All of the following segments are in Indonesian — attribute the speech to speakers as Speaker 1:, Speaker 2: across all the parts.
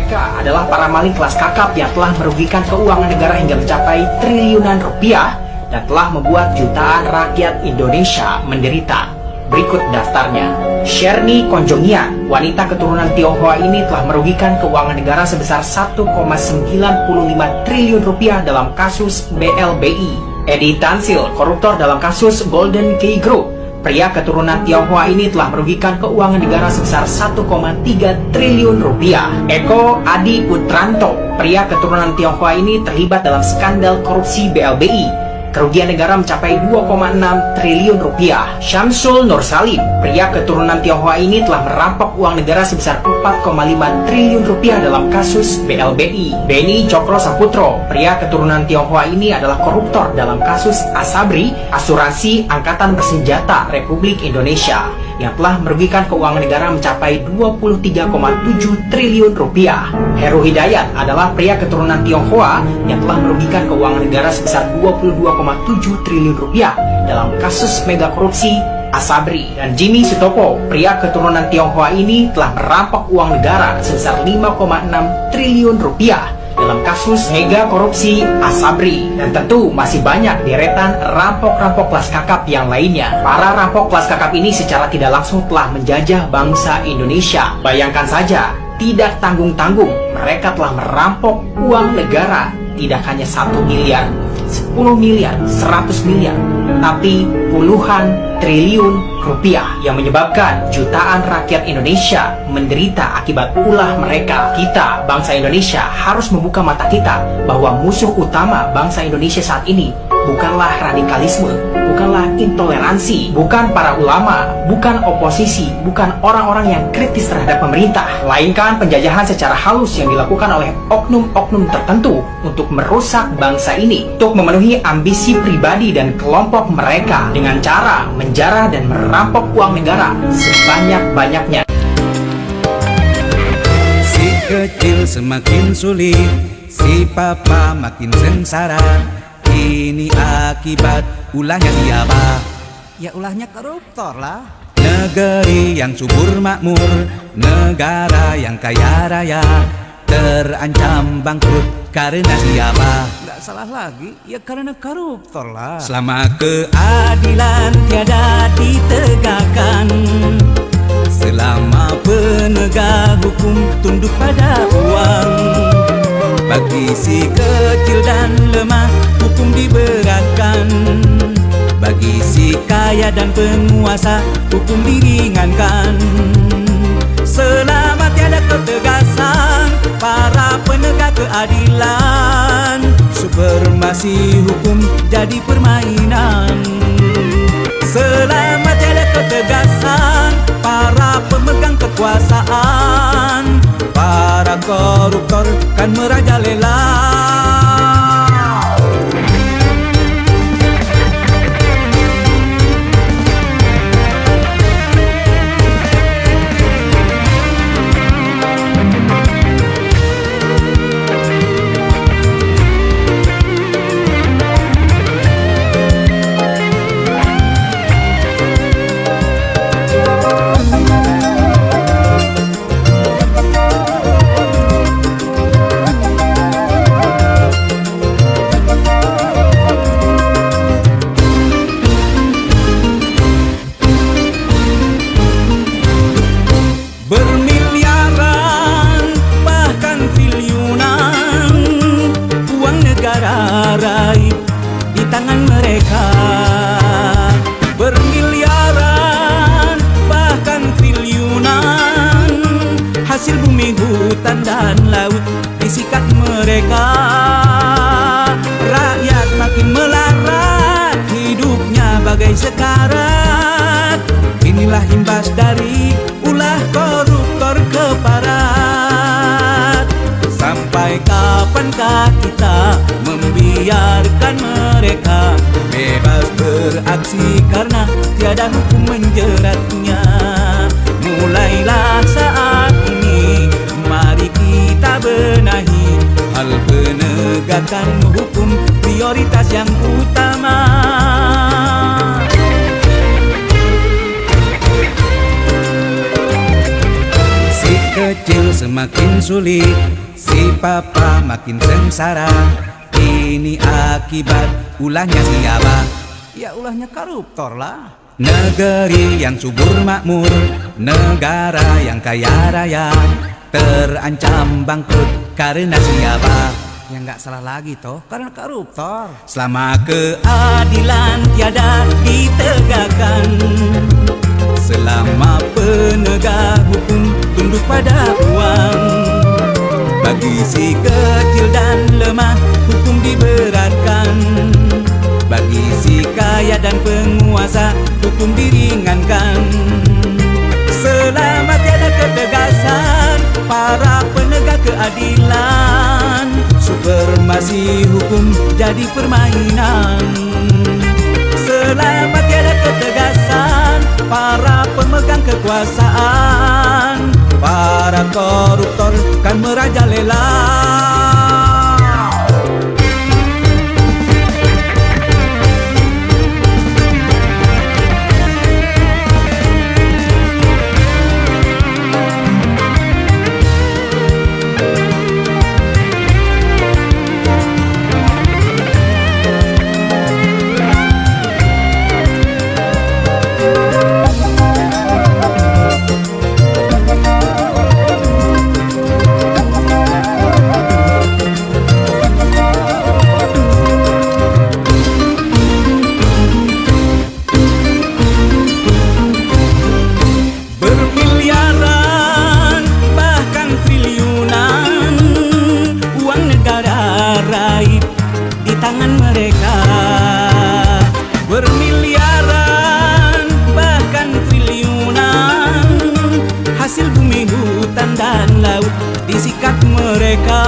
Speaker 1: Mereka adalah para maling kelas kakap yang telah merugikan keuangan negara hingga mencapai triliunan rupiah dan telah membuat jutaan rakyat Indonesia menderita. Berikut daftarnya. Sherni Konjongian, wanita keturunan Tionghoa ini telah merugikan keuangan negara sebesar 1,95 triliun rupiah dalam kasus BLBI. Edi Tansil, koruptor dalam kasus Golden Key Group. Pria keturunan Tionghoa ini telah merugikan keuangan negara sebesar 1,3 triliun rupiah. Eko Adi Putranto, pria keturunan Tionghoa ini terlibat dalam skandal korupsi BLBI. Kerugian negara mencapai 2,6 triliun rupiah. Syamsul Nur Salim, pria keturunan Tionghoa ini telah merampok uang negara sebesar 4,5 triliun rupiah dalam kasus BLBI. Beni Cokro Saputro, pria keturunan Tionghoa ini adalah koruptor dalam kasus Asabri, Asuransi Angkatan Bersenjata Republik Indonesia, yang telah merugikan keuangan negara mencapai 23,7 triliun rupiah. Heru Hidayat adalah pria keturunan Tionghoa yang telah merugikan keuangan negara sebesar 22,7 triliun rupiah dalam kasus mega korupsi Asabri. Dan Jimmy Sutopo, pria keturunan Tionghoa ini telah merampok uang negara sebesar 5,6 triliun rupiah dalam kasus mega korupsi Asabri. Dan tentu masih banyak deretan rampok-rampok kelas kakap yang lainnya. Para rampok kelas kakap ini secara tidak langsung telah menjajah bangsa Indonesia. Bayangkan saja, tidak tanggung-tanggung mereka telah merampok uang negara, tidak hanya 1 miliar, 10 miliar, 100 miliar, tapi puluhan triliun rupiah yang menyebabkan jutaan rakyat Indonesia menderita akibat ulah mereka. Kita, bangsa Indonesia, harus membuka mata kita bahwa musuh utama bangsa Indonesia saat ini bukanlah radikalisme, bukanlah intoleransi, bukan para ulama, bukan oposisi, bukan orang-orang yang kritis terhadap pemerintah, melainkan penjajahan secara halus yang dilakukan oleh oknum-oknum tertentu untuk merusak bangsa ini, untuk memenuhi ambisi pribadi dan kelompok mereka dengan cara menjarah dan merampok uang negara sebanyak-banyaknya.
Speaker 2: Si kecil semakin sulit, si papa makin sengsara. Ini akibat ulahnya siapa? Ya ulahnya koruptor lah. Negeri yang subur makmur, negara yang kaya raya, terancam bangkrut karena siapa? Nggak salah lagi, ya karena koruptor lah. Selama keadilan tiada ditegakkan, selama penegak hukum tunduk pada uang, bagi si kecil dan lemah hukum diberatkan, bagi si kaya dan penguasa hukum diringankan. Selama tiada ketegasan para penegak keadilan, supremasi hukum jadi permainan. Selama tiada ketegasan para pemegang kekuasaan, para koruptor kan merajalela. Bermiliaran bahkan triliunan uang negara raib di tangan mereka. Bermiliaran bahkan triliunan hasil bumi, hutan dan laut disikat mereka. Rakyat makin melarat, hidupnya bagai sekarat. Inilah imbas dari ulah koruptor keparat. Sampai kapankah kita membiarkan mereka bebas beraksi karena tiada hukum menjeratnya? Mulailah saat ini, mari kita benahi hal penegakan hukum, prioritas yang utama. Kecil semakin sulit, Si papa makin sengsara. Ini akibat ulahnya siapa? Ya ulahnya koruptor lah. Negeri yang subur makmur, negara yang kaya raya, terancam bangkrut karena siapa? Ya nggak salah lagi toh, karena koruptor. Selama keadilan tiada ditegakkan, selama penegak hukum tunduk pada uang, bagi si kecil dan lemah hukum diberatkan, bagi si kaya dan penguasa hukum diringankan. Selama tiada ketegasan para penegak keadilan, supremasi hukum jadi permainan. Selama tiada ketegasan para pemegang kekuasaan, para koruptor kan merajalela. Tangan mereka bermiliaran bahkan triliunan, hasil bumi, hutan dan laut disikat mereka.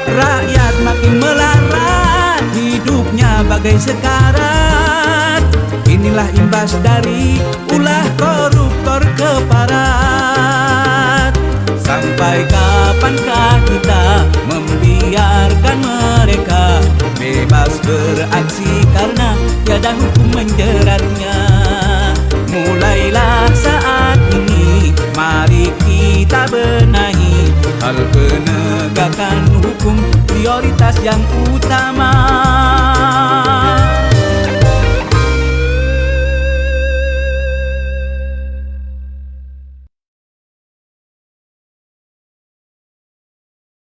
Speaker 2: Rakyat makin melarat, hidupnya bagai sekarat. Inilah imbas dari ulah koruptor keparat. Sampai kapankah kita membiarkan mereka bebas beraksi karena tiada hukum menjeratnya? Mulailah saat ini, mari kita benahi hal penegakan hukum, prioritas yang utama.